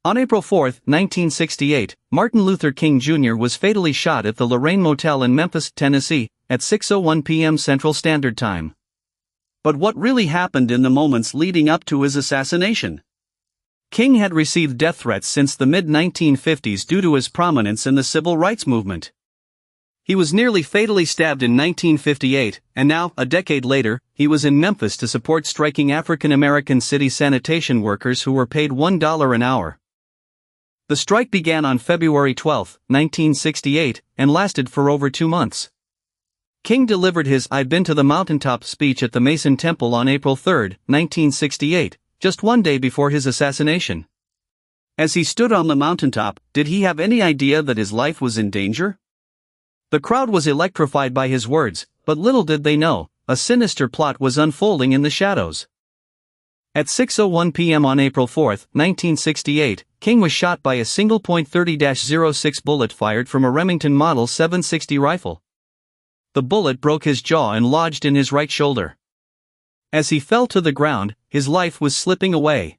On April 4, 1968, Martin Luther King Jr. was fatally shot at the Lorraine Motel in Memphis, Tennessee, at 6:01 p.m. Central Standard Time. But what really happened in the moments leading up to his assassination? King had received death threats since the mid-1950s due to his prominence in the civil rights movement. He was nearly fatally stabbed in 1958, and now, a decade later, he was in Memphis to support striking African-American city sanitation workers who were paid $1 an hour. The strike began on February 12, 1968, and lasted for over 2 months. King delivered his "I've Been to the Mountaintop" speech at the Mason Temple on April 3, 1968, just one day before his assassination. As he stood on the mountaintop, did he have any idea that his life was in danger? The crowd was electrified by his words, but little did they know, a sinister plot was unfolding in the shadows. At 6:01 p.m. on April 4, 1968, King was shot by a single .30-06 bullet fired from a Remington Model 760 rifle. The bullet broke his jaw and lodged in his right shoulder. As he fell to the ground, his life was slipping away.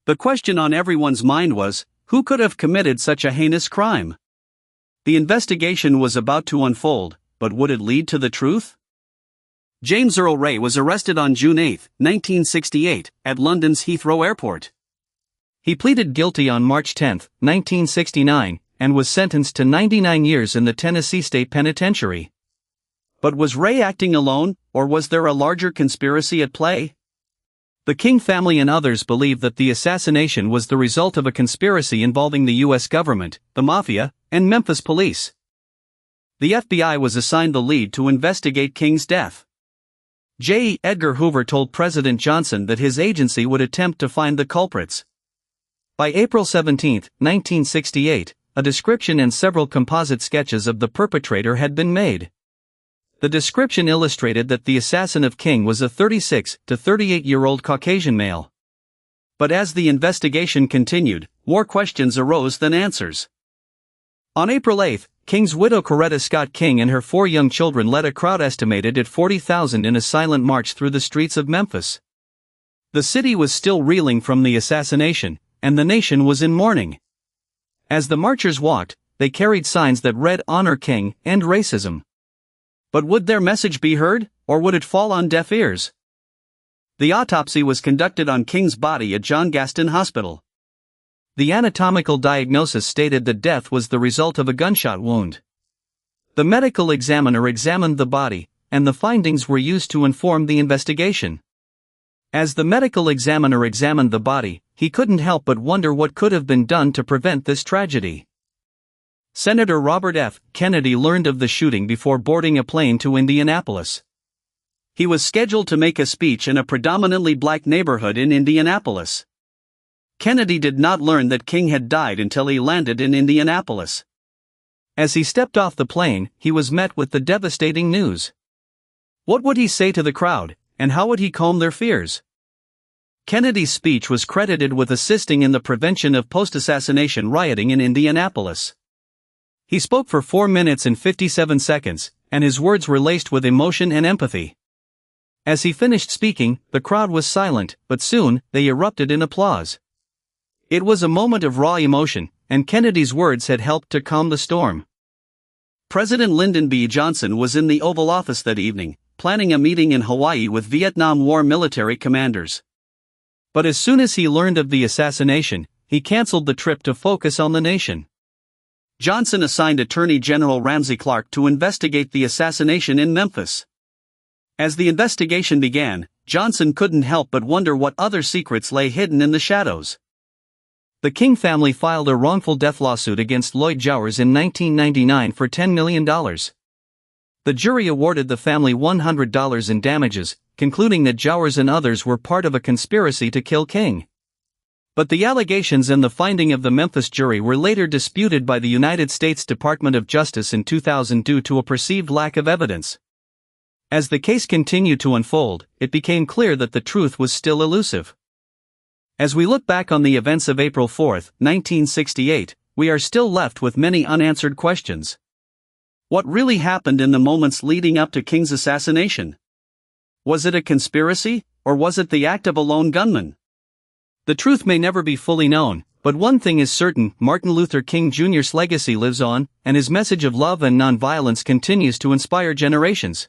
The question on everyone's mind was, who could have committed such a heinous crime? The investigation was about to unfold, but would it lead to the truth? James Earl Ray was arrested on June 8, 1968, at London's Heathrow Airport. He pleaded guilty on March 10, 1969, and was sentenced to 99 years in the Tennessee State Penitentiary. But was Ray acting alone, or was there a larger conspiracy at play? The King family and others believe that the assassination was the result of a conspiracy involving the U.S. government, the mafia, and Memphis police. The FBI was assigned the lead to investigate King's death. J. Edgar Hoover told President Johnson that his agency would attempt to find the culprits. By April 17, 1968, a description and several composite sketches of the perpetrator had been made. The description illustrated that the assassin of King was a 36 to 38-year-old Caucasian male. But as the investigation continued, more questions arose than answers. On April 8, King's widow Coretta Scott King and her 4 young children led a crowd estimated at 40,000 in a silent march through the streets of Memphis. The city was still reeling from the assassination, and the nation was in mourning. As the marchers walked, they carried signs that read "Honor King, End Racism." But would their message be heard, or would it fall on deaf ears? The autopsy was conducted on King's body at John Gaston Hospital. The anatomical diagnosis stated that death was the result of a gunshot wound. The medical examiner examined the body, and the findings were used to inform the investigation. As the medical examiner examined the body, he couldn't help but wonder what could have been done to prevent this tragedy. Senator Robert F. Kennedy learned of the shooting before boarding a plane to Indianapolis. He was scheduled to make a speech in a predominantly black neighborhood in Indianapolis. Kennedy did not learn that King had died until he landed in Indianapolis. As he stepped off the plane, he was met with the devastating news. What would he say to the crowd, and how would he calm their fears? Kennedy's speech was credited with assisting in the prevention of post-assassination rioting in Indianapolis. He spoke for 4 minutes and 57 seconds, and his words were laced with emotion and empathy. As he finished speaking, the crowd was silent, but soon, they erupted in applause. It was a moment of raw emotion, and Kennedy's words had helped to calm the storm. President Lyndon B. Johnson was in the Oval Office that evening, planning a meeting in Hawaii with Vietnam War military commanders. But as soon as he learned of the assassination, he canceled the trip to focus on the nation. Johnson assigned Attorney General Ramsey Clark to investigate the assassination in Memphis. As the investigation began, Johnson couldn't help but wonder what other secrets lay hidden in the shadows. The King family filed a wrongful death lawsuit against Lloyd Jowers in 1999 for $10 million. The jury awarded the family $100 in damages, concluding that Jowers and others were part of a conspiracy to kill King. But the allegations and the finding of the Memphis jury were later disputed by the United States Department of Justice in 2000 due to a perceived lack of evidence. As the case continued to unfold, it became clear that the truth was still elusive. As we look back on the events of April 4, 1968, we are still left with many unanswered questions. What really happened in the moments leading up to King's assassination? Was it a conspiracy, or was it the act of a lone gunman? The truth may never be fully known, But one thing is certain, Martin Luther King Jr.'s legacy lives on, and his message of love and nonviolence continues to inspire generations.